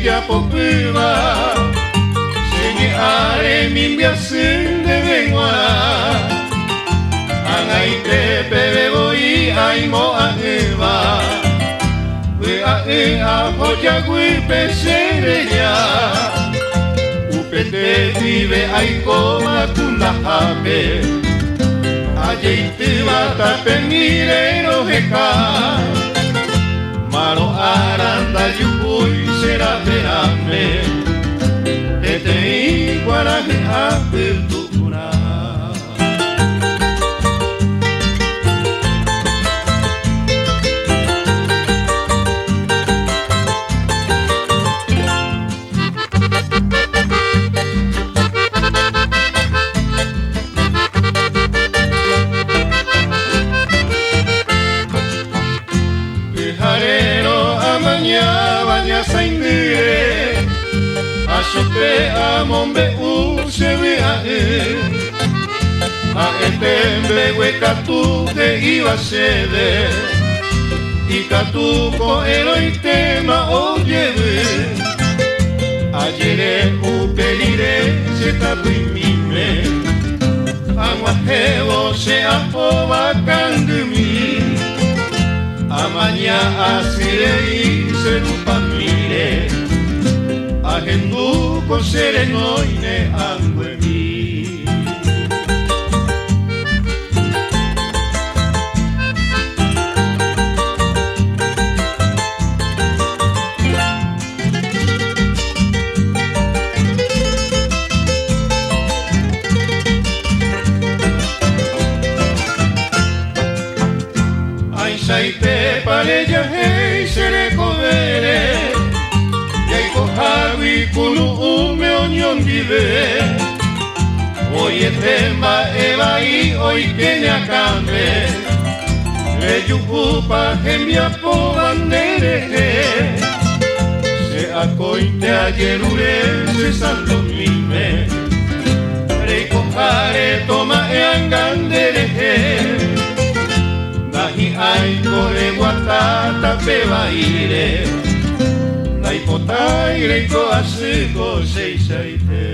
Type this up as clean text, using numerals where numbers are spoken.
ya popuba Sengi are mimbia sende bengwa Angai te pebeboi ai mo aeva We a hoja gui pesereya Upete vive ai koma kunda hape Ajeite bata penire no heka Maro aranda yukui será verame Tete iguara apertura Baña saindire Ashote amombe usewe A etembe wekatu te iwa sede Ikatu ko eroitema oyewe Ayere upelire se tapuimime Anguajevo se apoba kandumi Amaña asirei serupa mire Agendu con serenoine anguemi Saite paleja hei sere kovere Yaiko hawi kunu ume onion vive Oye temba evai oi kenya kambe Leyukupa hembia po bandere Se akointe ayerure se santo mime Reiko hare toma e angandere Ai kore watata pevaire Nai potaire ko asuko seisaite